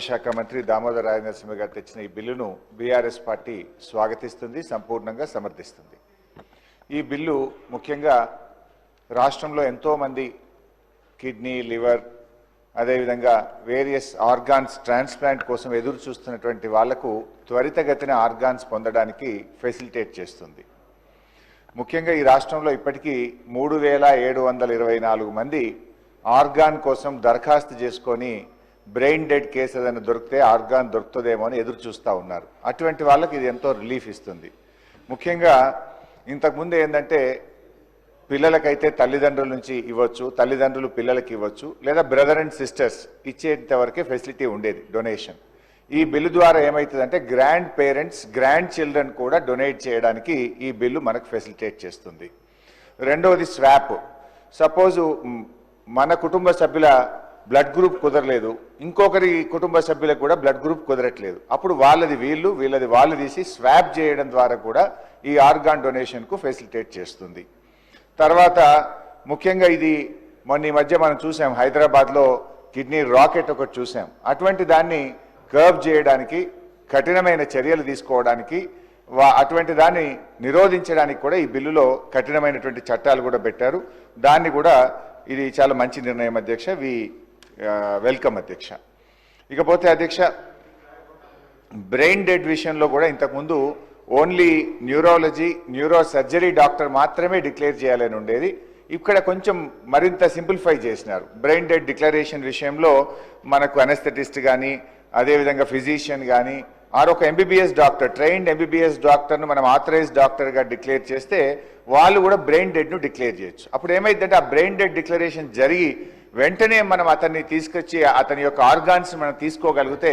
శాఖ మంత్రి దామోదర్ రాజనరసింహ గారు తెచ్చిన ఈ బిల్లును బీఆర్ఎస్ పార్టీ స్వాగతిస్తుంది, సంపూర్ణంగా సమర్థిస్తుంది. ఈ బిల్లు ముఖ్యంగా రాష్ట్రంలో ఎంతోమంది కిడ్నీ, లివర్, అదేవిధంగా వేరియస్ ఆర్గాన్స్ ట్రాన్స్ప్లాంట్ కోసం ఎదురు చూస్తున్నటువంటి వాళ్లకు త్వరితగతిన ఆర్గాన్స్ పొందడానికి ఫెసిలిటేట్ చేస్తుంది. ముఖ్యంగా ఈ రాష్ట్రంలో ఇప్పటికీ 3724 మంది ఆర్గాన్ కోసం దరఖాస్తు చేసుకొని బ్రెయిన్ డెడ్ కేసు ఏదైనా దొరికితే ఆర్గాన్ దొరుకుతుందేమో అని ఎదురు చూస్తూ ఉన్నారు. అటువంటి వాళ్ళకి ఇది ఎంతో రిలీఫ్ ఇస్తుంది. ముఖ్యంగా ఇంతకుముందు ఏంటంటే పిల్లలకైతే తల్లిదండ్రుల నుంచి ఇవ్వచ్చు, తల్లిదండ్రులు పిల్లలకి ఇవ్వచ్చు, లేదా బ్రదర్ అండ్ సిస్టర్స్ ఇచ్చేంత వరకే ఫెసిలిటీ ఉండేది డొనేషన్. ఈ బిల్లు ద్వారా ఏమవుతుందంటే గ్రాండ్ పేరెంట్స్, గ్రాండ్ చిల్డ్రన్ కూడా డొనేట్ చేయడానికి ఈ బిల్లు మనకు ఫెసిలిటేట్ చేస్తుంది. రెండవది స్వాప్. సపోజు మన కుటుంబ సభ్యుల బ్లడ్ గ్రూప్ కుదరలేదు, ఇంకొకరి కుటుంబ సభ్యులకు కూడా బ్లడ్ గ్రూప్ కుదరట్లేదు, అప్పుడు వాళ్ళది వీళ్ళు, వీళ్ళది వాళ్ళు తీసి స్వాప్ చేయడం ద్వారా కూడా ఈ ఆర్గాన్ డొనేషన్కు ఫెసిలిటేట్ చేస్తుంది. తర్వాత ముఖ్యంగా ఇది మొన్న ఈ మధ్య మనం చూసాం, హైదరాబాద్లో కిడ్నీ రాకెట్ ఒకటి చూసాం. అటువంటి దాన్ని కర్బ్ చేయడానికి, కఠినమైన చర్యలు తీసుకోవడానికి, అటువంటి దాన్ని నిరోధించడానికి కూడా ఈ బిల్లులో కఠినమైనటువంటి చట్టాలు కూడా పెట్టారు. దాన్ని కూడా ఇది చాలా మంచి నిర్ణయం అధ్యక్ష, వెల్కమ్ అధ్యక్ష. ఇకపోతే అధ్యక్ష, బ్రెయిన్ డెడ్ విషయంలో కూడా ఇంతకుముందు only neurology, neuro surgery doctor మాత్రమే డిక్లేర్ చేయాలని ఉండేది. ఇక్కడ కొంచెం మరింత సింప్లిఫై చేసినారు. బ్రెయిన్ డెడ్ డిక్లరేషన్ విషయంలో మనకు అనెస్థెటిస్ట్ కానీ, అదేవిధంగా ఫిజిషియన్ కానీ, ఒక ఎంబీబీఎస్ డాక్టర్, ట్రైన్డ్ ఎంబీబీఎస్ డాక్టర్ను మనం ఆథరైజ్డ్ డాక్టర్గా డిక్లేర్ చేస్తే వాళ్ళు కూడా బ్రెయిన్ డెడ్ను డిక్లేర్ చేయొచ్చు. అప్పుడు ఏమైందంటే ఆ బ్రెయిన్ డెడ్ డిక్లరేషన్ జరిగి వెంటనే మనం అతన్ని తీసుకొచ్చి అతని యొక్క ఆర్గాన్స్ మనం తీసుకోగలిగితే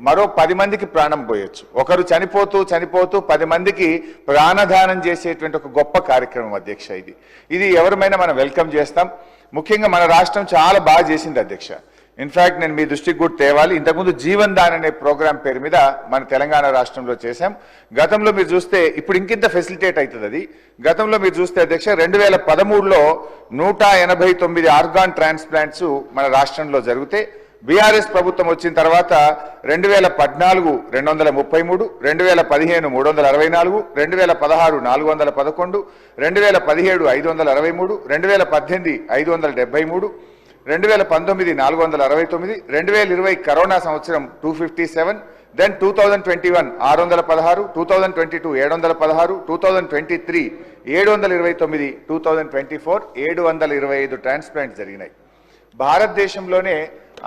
మరో 10 మందికి ప్రాణం పోయొచ్చు. ఒకరు చనిపోతూ 10 మందికి ప్రాణదానం చేసేటువంటి ఒక గొప్ప కార్యక్రమం అధ్యక్ష. ఇది ఎవరిమైనా మనం వెల్కమ్ చేస్తాం. ముఖ్యంగా మన రాష్ట్రం చాలా బాగా చేసింది అధ్యక్ష. ఇన్ఫ్యాక్ట్ నేను మీ దృష్టికి కూడా తేవాలి, ఇంతకుముందు జీవన్ దాన్ అనే ప్రోగ్రాం పేరు మీద మన తెలంగాణ రాష్ట్రంలో చేశాం. గతంలో మీరు చూస్తే ఇప్పుడు ఇంకింత ఫెసిలిటేట్ అవుతుంది అది. గతంలో మీరు చూస్తే అధ్యక్ష 2013లో 189 ఆర్గాన్ ట్రాన్స్ప్లాంట్స్ మన రాష్ట్రంలో జరిగితే, బీఆర్ఎస్ ప్రభుత్వం వచ్చిన తర్వాత 2014 233, 2015 364, 2016 411, 2017 563, 2018 573, 2019 469, 2020 కరోనా సంవత్సరం 257, దెన్ 2021 616, 2022 716, 2023 729, 2024 725 ట్రాన్స్ప్లాంట్ జరిగినాయి. భారతదేశంలోనే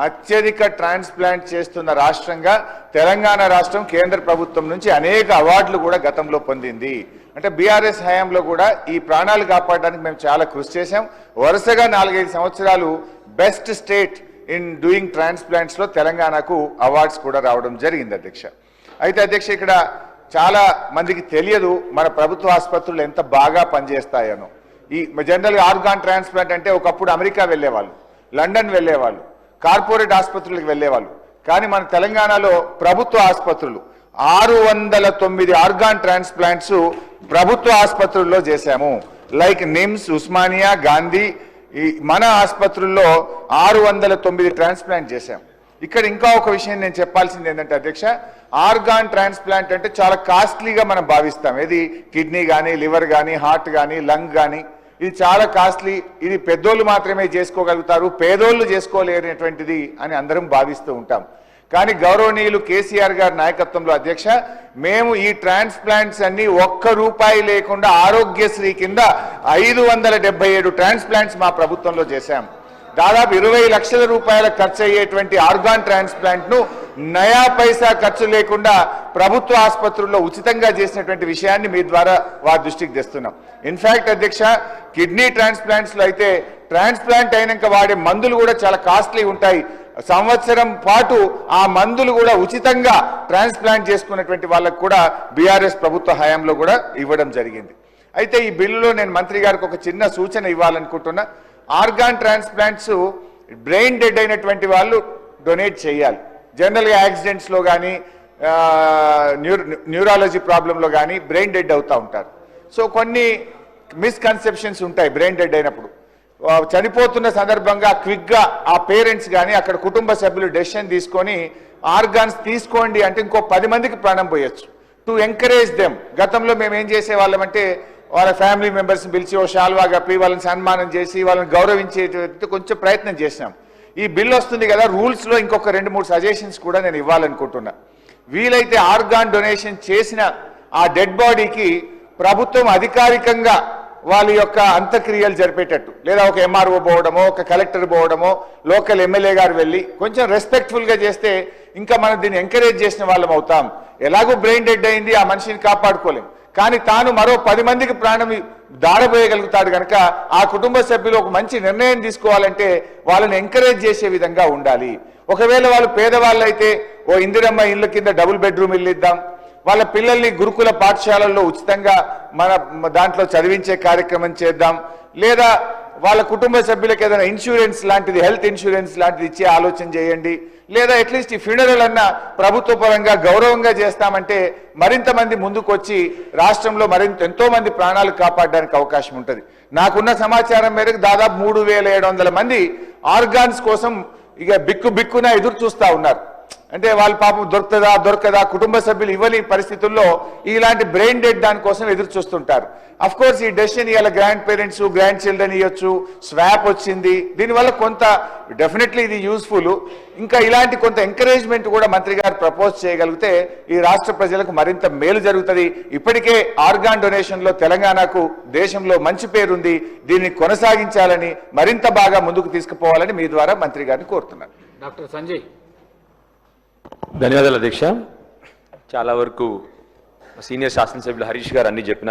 అత్యధిక ట్రాన్స్ప్లాంట్ చేస్తున్న రాష్ట్రంగా తెలంగాణ రాష్ట్రం కేంద్ర ప్రభుత్వం నుంచి అనేక అవార్డులు కూడా గతంలో పొందింది. అంటే బీఆర్ఎస్ హయాంలో కూడా ఈ ప్రాణాలు కాపాడడానికి మేము చాలా కృషి చేశాం. వరుసగా 4-5 సంవత్సరాలు best state in doing transplants లో తెలంగాణకు అవార్డ్స్ కూడా రావడం జరిగింది అధ్యక్ష. అయితే అధ్యక్ష ఇక్కడ చాలా మందికి తెలియదు మన ప్రభుత్వ ఆసుపత్రులు ఎంత బాగా పనిచేస్తాయనో. ఈ జనరల్గా ఆర్గాన్ ట్రాన్స్ప్లాంట్ అంటే ఒకప్పుడు అమెరికా వెళ్ళేవాళ్ళు, లండన్ వెళ్ళేవాళ్ళు, కార్పొరేట్ ఆసుపత్రులకు వెళ్ళేవాళ్ళు. కానీ మన తెలంగాణలో ప్రభుత్వ ఆసుపత్రులు 609 ఆర్గాన్ ట్రాన్స్ప్లాంట్స్ ప్రభుత్వ ఆసుపత్రుల్లో చేశాము. లైక్ నిమ్స్, ఉస్మానియా, గాంధీ, మన ఆసుపత్రుల్లో 609 ట్రాన్స్ప్లాంట్ చేశాం. ఇక్కడ ఇంకా ఒక విషయం నేను చెప్పాల్సింది ఏంటంటే అధ్యక్ష, ఆర్గాన్ ట్రాన్స్ప్లాంట్ అంటే చాలా కాస్ట్లీగా మనం భావిస్తాం. ఏది కిడ్నీ కానీ, లివర్ కానీ, హార్ట్ కానీ, లంగ్ కానీ, ఇది చాలా కాస్ట్లీ, ఇది పెద్దోళ్ళు మాత్రమే చేసుకోగలుగుతారు, పేదోళ్ళు చేసుకోలేనటువంటిది అని అందరం భావిస్తూ ఉంటాం. కానీ గౌరవనీయులు కేసీఆర్ గారి నాయకత్వంలో అధ్యక్ష మేము ఈ ట్రాన్స్ప్లాంట్స్ అన్ని ₹1 లేకుండా ఆరోగ్యశ్రీ కింద 577 ట్రాన్స్ప్లాంట్స్ మా ప్రభుత్వంలో చేశాం. దాదాపు 20 లక్షల రూపాయల ఖర్చు అయ్యేటువంటి ఆర్గాన్ ట్రాన్స్ప్లాంట్ ను నయా పైసా ఖర్చు లేకుండా ప్రభుత్వ ఆసుపత్రుల్లో ఉచితంగా చేసినటువంటి విషయాన్ని మీ ద్వారా వారి దృష్టికి తెస్తున్నాం. ఇన్ఫాక్ట్ అధ్యక్ష కిడ్నీ ట్రాన్స్ప్లాంట్స్ లో అయితే ట్రాన్స్ప్లాంట్ అయినాక వాడే మందులు కూడా చాలా కాస్ట్లీ ఉంటాయి. సంవత్సరం పాటు ఆ మందులు కూడా ఉచితంగా ట్రాన్స్ప్లాంట్ చేసుకున్నటువంటి వాళ్ళకు కూడా బీఆర్ఎస్ ప్రభుత్వ హయాంలో కూడా ఇవ్వడం జరిగింది. అయితే ఈ బిల్లులో నేను మంత్రి గారికి ఒక చిన్న సూచన ఇవ్వాలనుకుంటున్నా. ఆర్గాన్ ట్రాన్స్ప్లాంట్స్ బ్రెయిన్ డెడ్ అయినటువంటి వాళ్ళు డొనేట్ చేయాలి. జనరల్గా యాక్సిడెంట్స్లో కానీ, న్యూరాలజీ ప్రాబ్లంలో కానీ బ్రెయిన్ డెడ్ అవుతూ ఉంటారు. సో కొన్ని మిస్కన్సెప్షన్స్ ఉంటాయి బ్రెయిన్ డెడ్ అయినప్పుడు. చనిపోతున్న సందర్భంగా క్విక్గా ఆ పేరెంట్స్ కానీ అక్కడ కుటుంబ సభ్యులు డెసిషన్ తీసుకొని ఆర్గాన్స్ తీసుకోండి అంటే ఇంకో 10 మందికి ప్రాణం పోయొచ్చు. To encourage them. గతంలో మేము ఏం చేసే వాళ్ళమంటే వాళ్ళ ఫ్యామిలీ మెంబర్స్ని పిలిచి ఓ షాల్వా కప్పి వాళ్ళని సన్మానం చేసి వాళ్ళని గౌరవించే కొంచెం ప్రయత్నం చేసినాం. ఈ బిల్ వస్తుంది కదా, రూల్స్లో ఇంకొక 2-3 సజెషన్స్ కూడా నేను ఇవ్వాలనుకుంటున్నా. వీలైతే ఆర్గాన్ డొనేషన్ చేసిన ఆ డెడ్ బాడీకి ప్రభుత్వం అధికారికంగా వాళ్ళ యొక్క అంత్యక్రియలు జరిపేటట్టు, లేదా ఒక ఎంఆర్ఓ పోవడమో ఒక కలెక్టర్ పోవడమో లోకల్ ఎమ్మెల్యే గారు వెళ్ళి కొంచెం రెస్పెక్ట్ఫుల్గా చేస్తే ఇంకా మనం దీన్ని ఎంకరేజ్ చేసిన వాళ్ళం అవుతాం. ఎలాగో బ్రెయిన్ డెడ్ అయింది, ఆ మనిషిని కాపాడుకోలేం, కానీ తాను మరో 10 మందికి ప్రాణం దారబోయగలుగుతాడు కనుక ఆ కుటుంబ సభ్యులు ఒక మంచి నిర్ణయం తీసుకోవాలంటే వాళ్ళని ఎంకరేజ్ చేసే విధంగా ఉండాలి. ఒకవేళ వాళ్ళు పేదవాళ్ళు అయితే ఓ ఇందిరమ్మ ఇళ్ళ కింద డబుల్ బెడ్రూమ్ ఇల్లు ఇద్దాం, వాళ్ళ పిల్లల్ని గురుకుల పాఠశాలల్లో ఉచితంగా మన దాంట్లో చదివించే కార్యక్రమం చేద్దాం, లేదా వాళ్ళ కుటుంబ సభ్యులకు ఏదైనా ఇన్సూరెన్స్ లాంటిది, హెల్త్ ఇన్సూరెన్స్ లాంటిది ఇచ్చే ఆలోచన చేయండి, లేదా అట్లీస్ట్ ఈ ఫ్యూనరల్ అన్న ప్రభుత్వ పరంగా గౌరవంగా చేస్తామంటే మరింత మంది ముందుకు వచ్చి రాష్ట్రంలో ఎంతో మంది ప్రాణాలు కాపాడడానికి అవకాశం ఉంటుంది. నాకున్న సమాచారం మేరకు దాదాపు 3700 మంది ఆర్గాన్స్ కోసం ఇక బిక్కున ఎదురు చూస్తా ఉన్నారు. అంటే వాళ్ళ పాపం దొరకదా కుటుంబ సభ్యులు ఇవ్వని పరిస్థితుల్లో ఇలాంటి బ్రెయిన్ డెడ్ దానికోసం ఎదురు చూస్తుంటారు. అఫ్ కోర్స్ ఈ డెసిషన్ ఇవాళ గ్రాండ్ పేరెంట్స్ గ్రాండ్ చిల్డ్రన్ ఇవ్వచ్చు, స్వాప్ వచ్చింది, దీనివల్ల కొంత డెఫినెట్లీ ఇది యూస్ఫుల్. ఇంకా ఇలాంటి కొంత ఎంకరేజ్మెంట్ కూడా మంత్రి గారు ప్రపోజ్ చేయగలిగితే ఈ రాష్ట్ర ప్రజలకు మరింత మేలు జరుగుతుంది. ఇప్పటికే ఆర్గాన్ డొనేషన్ లో తెలంగాణకు దేశంలో మంచి పేరుంది, దీన్ని కొనసాగించాలని మరింత బాగా ముందుకు తీసుకుపోవాలని మీ ద్వారా మంత్రి గారిని కోరుతున్నాను. డాక్టర్ సంజయ్. ధన్యవాదాలు అధ్యక్ష. చాలా వరకు సీనియర్ శాసనసభ్యులు హరీష్ గారు అన్ని చెప్పినారు.